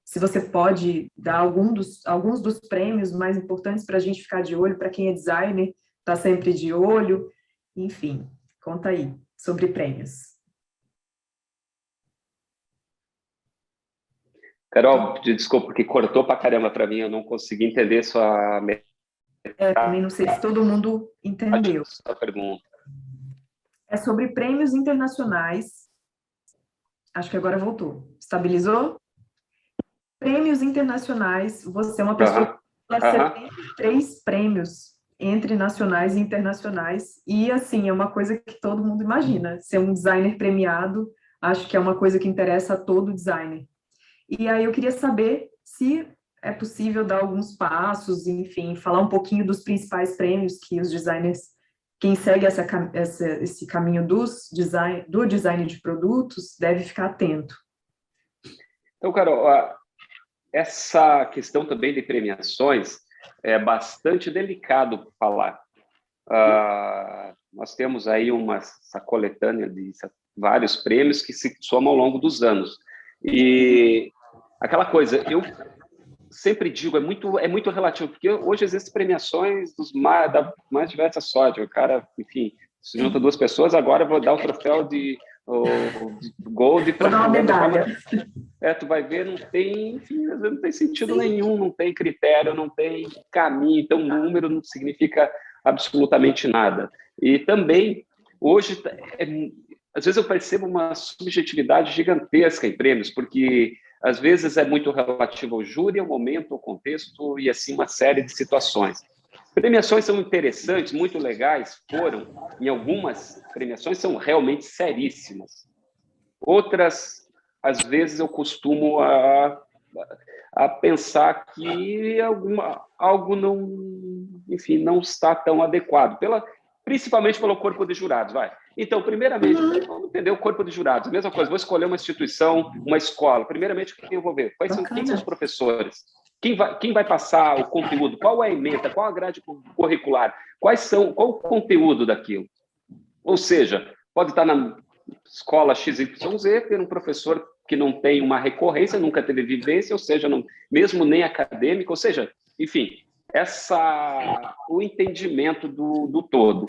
se você pode dar alguns dos prêmios mais importantes para a gente ficar de olho, para quem é designer, está sempre de olho, enfim, conta aí sobre prêmios. Carol, desculpa, porque cortou pra caramba para mim, eu não consegui entender sua... também não sei se todo mundo entendeu. Sua pergunta. É sobre prêmios internacionais. Acho que agora voltou. Estabilizou? Prêmios internacionais, você é uma pessoa que tem 73 prêmios entre nacionais e internacionais, e assim, é uma coisa que todo mundo imagina. Ser um designer premiado, acho que é uma coisa que interessa a todo designer. E aí eu queria saber se é possível dar alguns passos, enfim, falar um pouquinho dos principais prêmios que os designers, quem segue esse caminho do design de produtos, deve ficar atento. Então, Carol, essa questão também de premiações é bastante delicado falar. Nós temos aí essa coletânea de vários prêmios que se somam ao longo dos anos. E aquela coisa, eu sempre digo, é muito relativo, porque hoje existem premiações da mais diversas sortes. O cara, enfim, se junta duas pessoas, agora eu vou dar o troféu de Gold para uma medalha. Tu vai ver, não tem, enfim, às vezes não tem sentido nenhum, não tem critério, não tem caminho, então número não significa absolutamente nada. E também, hoje, às vezes eu percebo uma subjetividade gigantesca em prêmios, porque às vezes é muito relativo ao júri, ao momento, ao contexto e assim uma série de situações. Premiações são interessantes, muito legais, em algumas premiações são realmente seríssimas. Outras, às vezes eu costumo a pensar que algo enfim, não está tão adequado, principalmente pelo corpo de jurados, vai. Então, primeiramente, vamos entender o corpo de jurados. Mesma coisa, vou escolher uma instituição, uma escola. Primeiramente, o que eu vou ver? Quem são os professores? Quem vai passar o conteúdo? Qual é a ementa? Qual a grade curricular? Qual o conteúdo daquilo? Ou seja, pode estar na escola XYZ, ter um professor que não tem uma recorrência, nunca teve vivência, ou seja, mesmo nem acadêmico, ou seja, enfim, o entendimento do todo.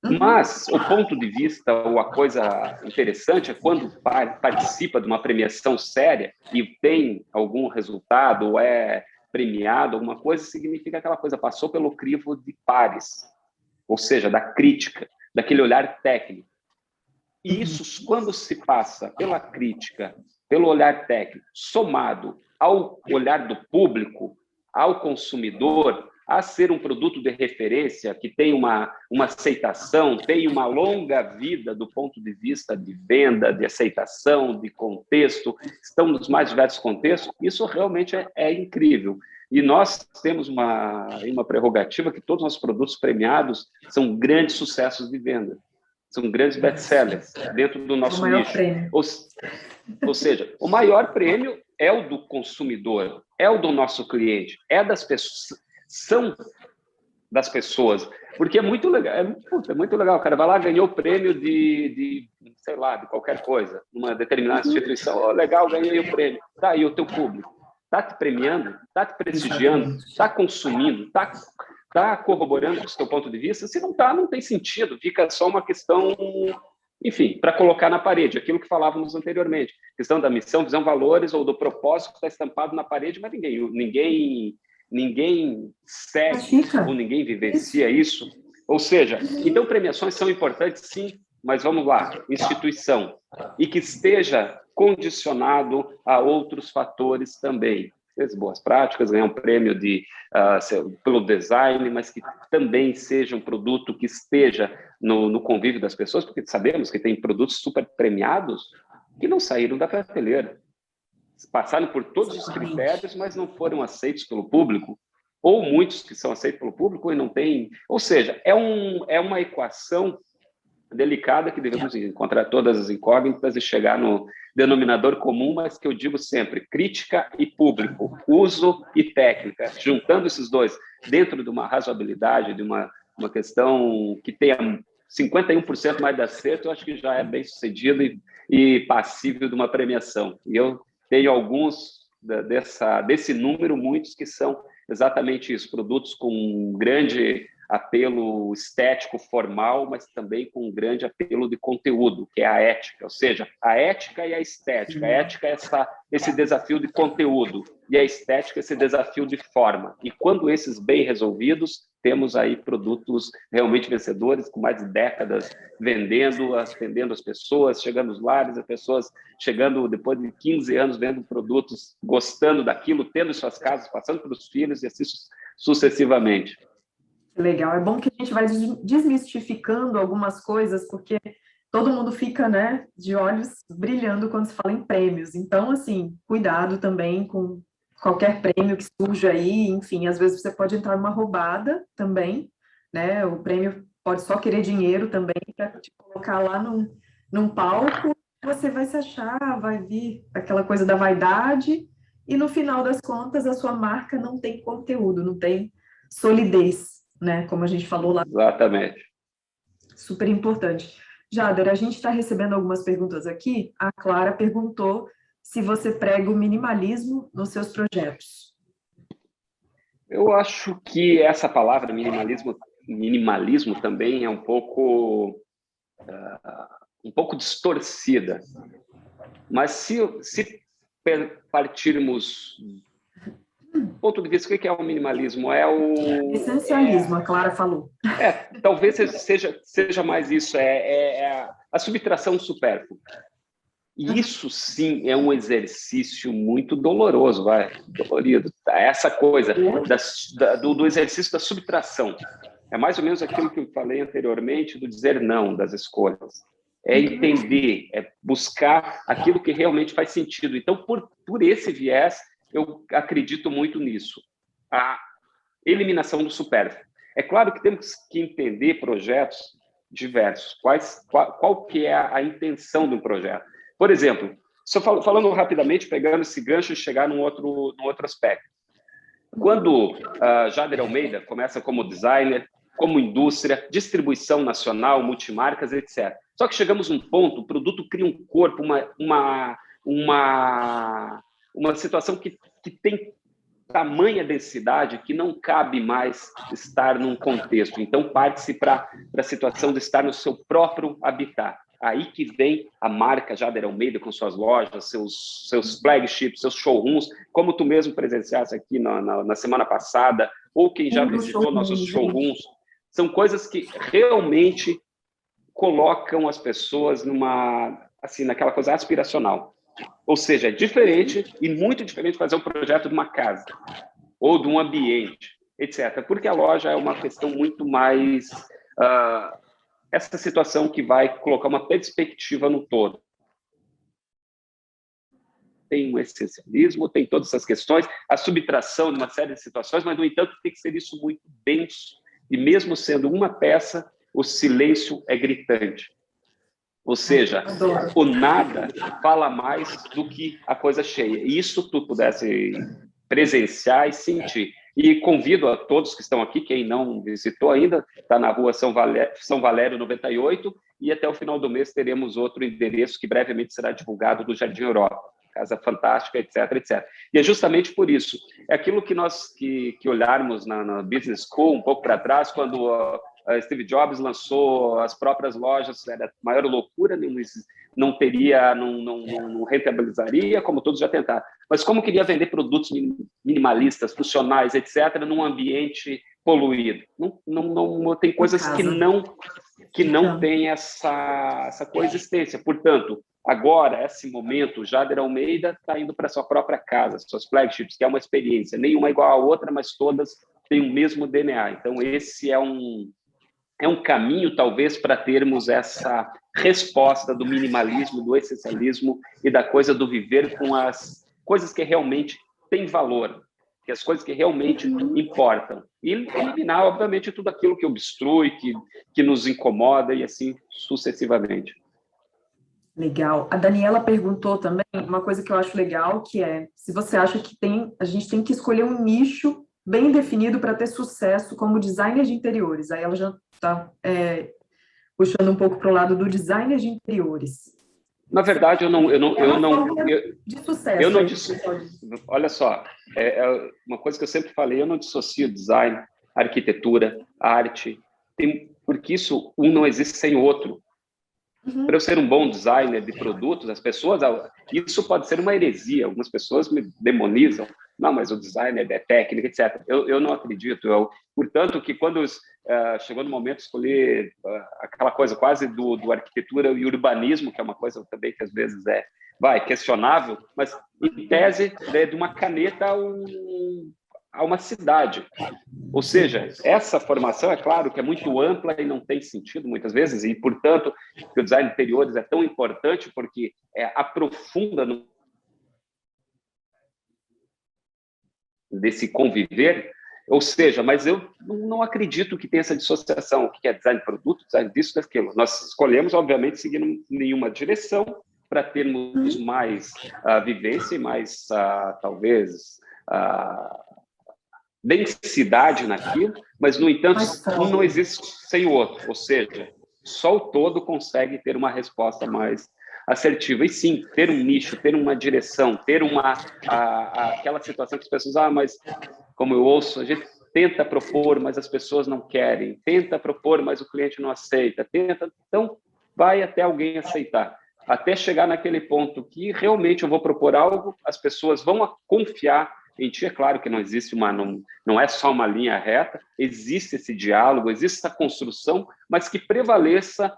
Mas o ponto de vista, ou a coisa interessante, é quando participa de uma premiação séria e tem algum resultado, ou é premiado, alguma coisa, significa que aquela coisa passou pelo crivo de pares, ou seja, da crítica, daquele olhar técnico. E isso, quando se passa pela crítica, pelo olhar técnico, somado ao olhar do público, ao consumidor, a ser um produto de referência que tem uma aceitação, tem uma longa vida do ponto de vista de venda, de aceitação, de contexto, estão nos mais diversos contextos, isso realmente é incrível. E nós temos uma prerrogativa que todos os nossos produtos premiados são grandes sucessos de venda, são grandes best-sellers dentro do nosso nicho. Ou seja, o maior prêmio é o do consumidor, é o do nosso cliente, é das pessoas, são das pessoas, porque é muito legal, é muito legal, o cara vai lá, ganhou o prêmio sei lá, de qualquer coisa, numa determinada instituição, legal, ganhei o prêmio, tá, e o teu público? Está te premiando? Está te prestigiando? Está consumindo? Está corroborando com o seu ponto de vista? Se não está, não tem sentido, fica só uma questão, enfim, para colocar na parede, aquilo que falávamos anteriormente, questão da missão, visão, valores, ou do propósito que está estampado na parede, mas ninguém segue ou ninguém vivencia isso. Ou seja, então premiações são importantes, sim, mas vamos lá, instituição, e que esteja condicionado a outros fatores também. Fez boas práticas, ganhar um prêmio pelo design, mas que também seja um produto que esteja no convívio das pessoas, porque sabemos que tem produtos super premiados que não saíram da prateleira. Passaram por todos os critérios, mas não foram aceitos pelo público, ou muitos que são aceitos pelo público e não têm... Ou seja, é uma equação delicada que devemos encontrar todas as incógnitas e chegar no denominador comum, mas que eu digo sempre, crítica e público, uso e técnica, juntando esses dois dentro de uma razoabilidade, de uma questão que tenha 51% mais de acerto, eu acho que já é bem sucedido e passível de uma premiação. E eu tenho alguns desse número, muitos que são exatamente isso, produtos com um grande apelo estético formal, mas também com um grande apelo de conteúdo, que é a ética, ou seja, a ética e a estética. A ética é esse desafio de conteúdo, e a estética esse desafio de forma. E quando esses bem resolvidos, temos aí produtos realmente vencedores, com mais de décadas vendendo, atendendo as pessoas, chegando nos lares, as pessoas chegando depois de 15 anos vendo produtos, gostando daquilo, tendo suas casas, passando para os filhos e assim sucessivamente. Legal, é bom que a gente vai desmistificando algumas coisas, porque todo mundo fica, né, de olhos brilhando quando se fala em prêmios. Então, assim, cuidado também com qualquer prêmio que surja aí, enfim, às vezes você pode entrar numa roubada também, né, o prêmio pode só querer dinheiro também, para te colocar lá num palco, você vai se achar, vai vir aquela coisa da vaidade, e no final das contas a sua marca não tem conteúdo, não tem solidez, né? Como a gente falou lá. Exatamente. Super importante. Jader, a gente está recebendo algumas perguntas aqui. A Clara perguntou se você prega o minimalismo nos seus projetos. Eu acho que essa palavra minimalismo também é um pouco distorcida. Mas se partirmos ponto de vista, o que é o minimalismo? É o... Essencialismo, a Clara falou. Talvez seja mais isso, a subtração do supérfluo. E isso, sim, é um exercício muito doloroso, dolorido. Essa coisa do exercício da subtração. É mais ou menos aquilo que eu falei anteriormente, do dizer não das escolhas. É entender, é buscar aquilo que realmente faz sentido. Então, por esse viés, eu acredito muito nisso. A eliminação do supérfluo. É claro que temos que entender projetos diversos. Qual que é a intenção do projeto? Por exemplo, só falando rapidamente, pegando esse gancho e chegar num outro aspecto. Quando Jader Almeida começa como designer, como indústria, distribuição nacional, multimarcas, etc. Só que chegamos num ponto, o produto cria um corpo, uma situação que tem tamanha densidade que não cabe mais estar num contexto. Então, parte-se para a situação de estar no seu próprio habitat. Aí que vem a marca Jader Almeida com suas lojas, seus flagships, seus showrooms, como tu mesmo presenciaste aqui na semana passada, ou quem já visitou nossos showrooms. São coisas que realmente colocam as pessoas naquela coisa aspiracional. Ou seja, é diferente e muito diferente fazer um projeto de uma casa ou de um ambiente, etc. Porque a loja é uma questão muito mais... essa situação que vai colocar uma perspectiva no todo. Tem um essencialismo, tem todas essas questões, a subtração de uma série de situações, mas, no entanto, tem que ser isso muito denso. E mesmo sendo uma peça, o silêncio é gritante. Ou seja, o nada fala mais do que a coisa cheia. E isso tu pudesse presenciar e sentir. E convido a todos que estão aqui, quem não visitou ainda, está na rua São Valério 98, e até o final do mês teremos outro endereço que brevemente será divulgado do Jardim Europa. Casa fantástica, etc, etc. E é justamente por isso. É aquilo que nós que olharmos na Business School, um pouco para trás, quando Steve Jobs lançou as próprias lojas, era a maior loucura, não teria, não rentabilizaria, como todos já tentaram. Mas como queria vender produtos minimalistas, funcionais, etc., num ambiente poluído? Não tem coisas que não têm essa coexistência. Portanto, agora, esse momento, Jader Almeida está indo para sua própria casa, suas flagships, que é uma experiência, nenhuma igual à outra, mas todas têm o mesmo DNA. Então, esse é um caminho, talvez, para termos essa resposta do minimalismo, do essencialismo e da coisa do viver com as coisas que realmente têm valor, que as coisas que realmente importam. E eliminar, obviamente, tudo aquilo que obstrui, que nos incomoda e assim sucessivamente. Legal. A Daniela perguntou também uma coisa que eu acho legal, que é se você acha que a gente tem que escolher um nicho bem definido para ter sucesso como designer de interiores. Aí ela já está puxando um pouco para o lado do designer de interiores. Na verdade, olha só, é uma coisa que eu sempre falei, eu não dissocio design, arquitetura, arte, porque isso não existe sem o outro. Para eu ser um bom designer de produtos, as pessoas... Isso pode ser uma heresia, algumas pessoas me demonizam. Não, mas o designer é técnica, etc. Eu não acredito. Portanto, que quando chegou no momento de escolher aquela coisa quase do arquitetura e urbanismo, que é uma coisa também que às vezes é questionável, mas em tese de uma caneta a uma cidade. Ou seja, essa formação, é claro que é muito ampla e não tem sentido muitas vezes, e, portanto, o design de interiores é tão importante porque aprofunda desse conviver, ou seja, mas eu não acredito que tenha essa dissociação, o que é design de produto, design disso, daquilo. Nós escolhemos, obviamente, seguindo nenhuma direção para termos mais vivência e mais, talvez... densidade naquilo, mas, no entanto, um não existe sem o outro, ou seja, só o todo consegue ter uma resposta mais assertiva. E sim, ter um nicho, ter uma direção, ter aquela situação que as pessoas, mas como eu ouço, a gente tenta propor, mas as pessoas não querem, tenta propor, mas o cliente não aceita, então vai até alguém aceitar, até chegar naquele ponto que realmente eu vou propor algo, as pessoas vão confiar em ti. É claro que não existe não é só uma linha reta, existe esse diálogo, existe essa construção, mas que prevaleça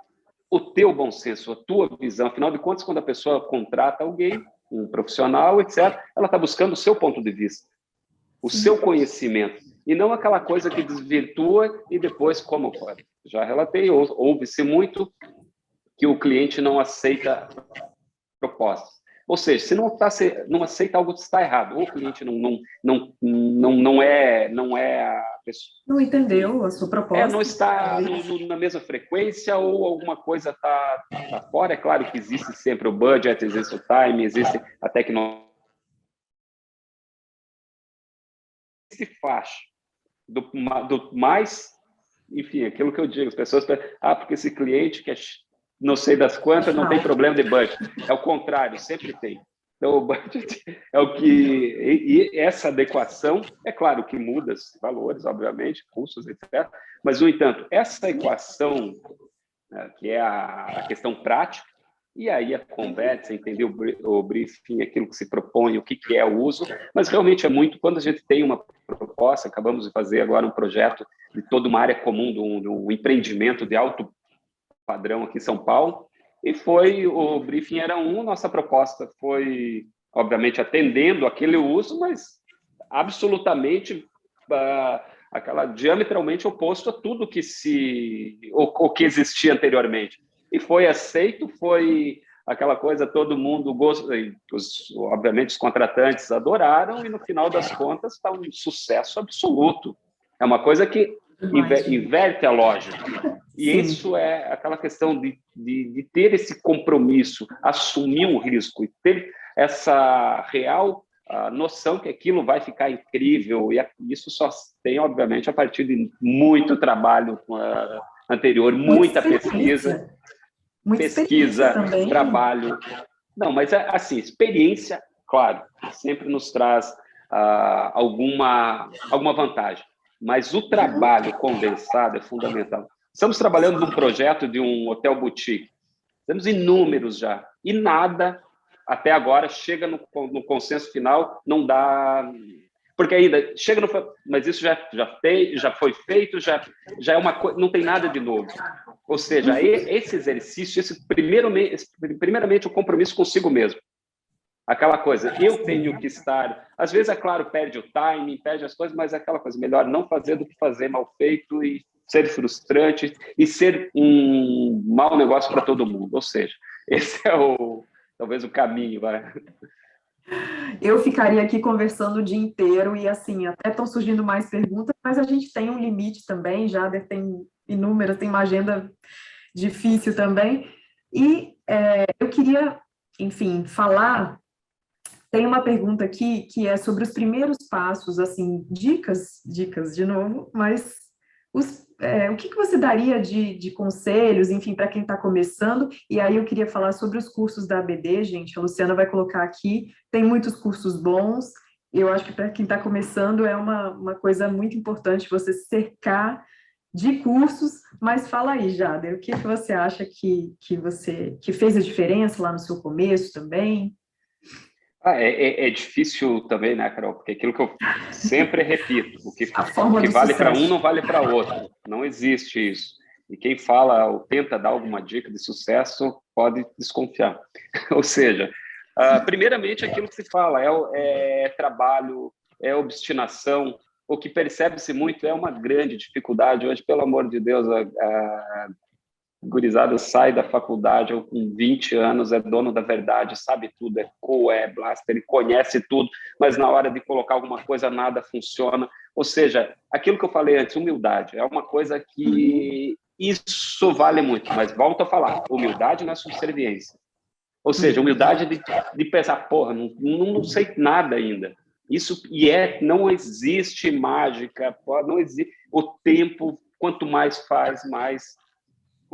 o teu bom senso, a tua visão. Afinal de contas, quando a pessoa contrata alguém, um profissional, etc., ela está buscando o seu ponto de vista, o seu conhecimento, e não aquela coisa que desvirtua e depois, como já relatei, ouve-se muito que o cliente não aceita propostas. Ou seja, se não aceita algo, está errado. Ou o cliente não é a pessoa. Não entendeu a sua proposta. Não está na mesma frequência, ou alguma coisa está fora. É claro que existe sempre o budget, existe o time, existe a tecnologia. Se faz do mais, enfim, aquilo que eu digo, as pessoas pensam, porque esse cliente que é não sei das quantas, não tem problema de budget. É o contrário, sempre tem. Então, o budget é o que... E essa adequação, é claro que muda os valores, obviamente, custos, etc. Mas, no entanto, essa equação, né, que é a questão prática, e aí a conversa, entender o briefing, aquilo que se propõe, o que é o uso, mas realmente é muito... Quando a gente tem uma proposta, acabamos de fazer agora um projeto de toda uma área comum, de um empreendimento de alto padrão aqui em São Paulo, e o briefing era nossa proposta foi, obviamente, atendendo aquele uso, mas absolutamente diametralmente oposto a tudo que que existia anteriormente. E foi aceito, foi aquela coisa, todo mundo gostou, obviamente os contratantes adoraram, e no final das contas está um sucesso absoluto. É uma coisa que inverte a lógica. E Sim. Isso é aquela questão de ter esse compromisso, assumir um risco e ter essa real noção que aquilo vai ficar incrível. E isso só tem, obviamente, a partir de muito trabalho anterior, muita pesquisa. Também. Trabalho. Não, mas assim, experiência, claro, sempre nos traz alguma vantagem. Mas o trabalho condensado é fundamental. Estamos trabalhando num projeto de um hotel boutique. Temos inúmeros já. E nada, até agora, chega no consenso final, não dá... Porque ainda chega no... Mas isso já foi feito, já é uma coisa... Não tem nada de novo. Ou seja, esse exercício, primeiramente, o compromisso consigo mesmo. Aquela coisa, eu tenho que estar... Às vezes, é claro, perde o timing, perde as coisas, mas é aquela coisa, melhor não fazer do que fazer mal feito e ser frustrante e ser um mau negócio para todo mundo. Ou seja, esse é talvez o caminho. Eu ficaria aqui conversando o dia inteiro e, assim, até estão surgindo mais perguntas, mas a gente tem um limite também, Jader tem inúmeras, tem uma agenda difícil também. E eu queria, enfim, falar... Tem uma pergunta aqui que é sobre os primeiros passos, assim, dicas de novo, mas o que você daria de conselhos, enfim, para quem está começando? E aí eu queria falar sobre os cursos da ABD, gente, a Luciana vai colocar aqui, tem muitos cursos bons, eu acho que para quem está começando é uma coisa muito importante você se cercar de cursos, mas fala aí, Jader, o que você acha que fez a diferença lá no seu começo também? É difícil também, né, Carol? Porque aquilo que eu sempre repito, o que vale para um não vale para outro. Não existe isso. E quem fala ou tenta dar alguma dica de sucesso pode desconfiar. Ou seja, primeiramente, aquilo que se fala é trabalho, é obstinação. O que percebe-se muito é uma grande dificuldade. Hoje, pelo amor de Deus, a gurizada sai da faculdade ou com 20 anos, é dono da verdade, sabe tudo, é blaster, ele conhece tudo, mas na hora de colocar alguma coisa, nada funciona. Ou seja, aquilo que eu falei antes, humildade, é uma coisa que isso vale muito, mas volto a falar, humildade não é subserviência. Ou seja, humildade de pensar, porra, não sei nada ainda. Isso, não existe mágica, não existe. O tempo, quanto mais faz, mais...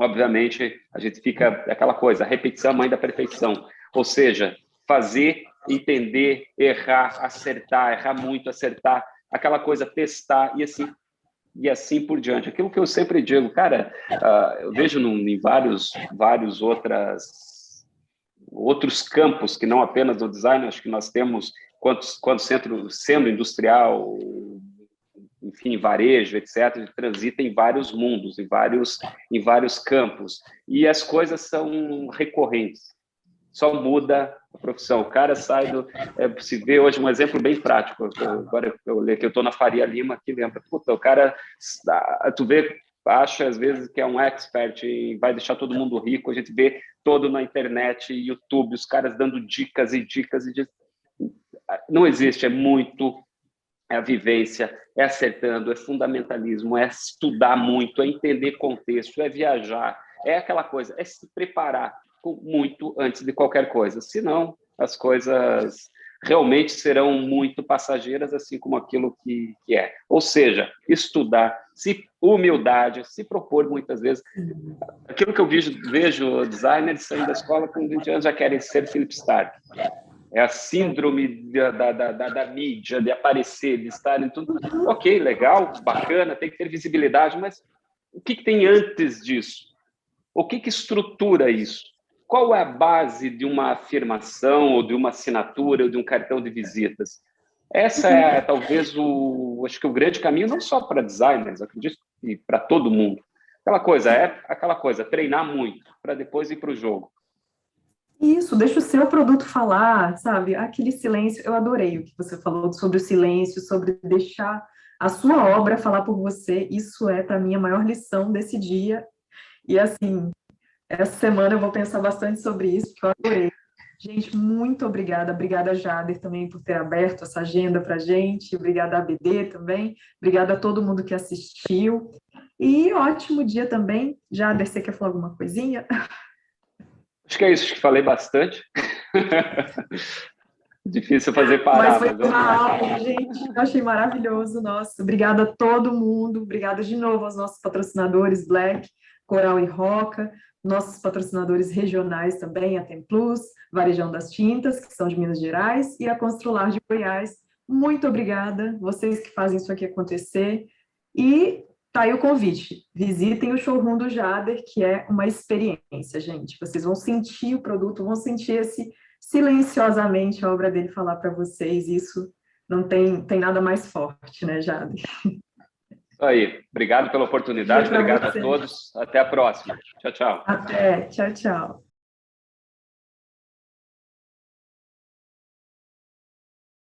Obviamente, a gente fica aquela coisa, a repetição é a mãe da perfeição. Ou seja, fazer, entender, errar, acertar, errar muito, acertar, aquela coisa, testar e assim por diante. Aquilo que eu sempre digo, cara, eu vejo em vários outros campos, que não apenas no design, acho que nós temos, quanto sendo industrial, enfim, varejo, etc., transita em vários mundos, em vários campos, e as coisas são recorrentes, só muda a profissão. O cara sai se vê hoje um exemplo bem prático, agora eu leio que eu estou na Faria Lima, aqui lembra, puta, o cara, tu vê, acha às vezes que é um expert e vai deixar todo mundo rico, a gente vê todo na internet, YouTube, os caras dando dicas e dicas e dicas. Não existe, é a vivência, é acertando, é fundamentalismo, é estudar muito, é entender contexto, é viajar, é aquela coisa, é se preparar muito antes de qualquer coisa. Senão, as coisas realmente serão muito passageiras, assim como aquilo que é. Ou seja, estudar, humildade, se propor muitas vezes. Aquilo que eu vejo designers saindo da escola com 20 anos já querem ser Philip Stark. É a síndrome da mídia, de aparecer, de estar em tudo. Ok, legal, bacana, tem que ter visibilidade, mas o que tem antes disso? O que estrutura isso? Qual é a base de uma afirmação, ou de uma assinatura, ou de um cartão de visitas? Essa é, talvez, acho que o grande caminho, não só para designers, acredito que para todo mundo. Aquela coisa, treinar muito, para depois ir para o jogo. Isso, deixa o seu produto falar, sabe? Aquele silêncio, eu adorei o que você falou sobre o silêncio, sobre deixar a sua obra falar por você. Isso é, para mim, a maior lição desse dia. E, assim, essa semana eu vou pensar bastante sobre isso, porque eu adorei. Gente, muito obrigada. Obrigada, Jader, também por ter aberto essa agenda para a gente. Obrigada, ABD, também. Obrigada a todo mundo que assistiu. E ótimo dia também. Jader, você quer falar alguma coisinha? Acho que é isso, que falei bastante. Difícil fazer parar. Mas foi uma aula, gente. Eu achei maravilhoso. Nossa, obrigada a todo mundo. Obrigada de novo aos nossos patrocinadores Black, Coral e Roca, nossos patrocinadores regionais também, a Templus, Varejão das Tintas, que são de Minas Gerais, e a Constrular de Goiás. Muito obrigada, vocês que fazem isso aqui acontecer. E tá aí o convite. Visitem o showroom do Jader, que é uma experiência, gente. Vocês vão sentir o produto, vão sentir silenciosamente a obra dele falar para vocês. Isso não tem nada mais forte, né, Jader? Aí, obrigado pela oportunidade, obrigado a todos. Até a próxima. Tchau, tchau. Até, tchau, tchau.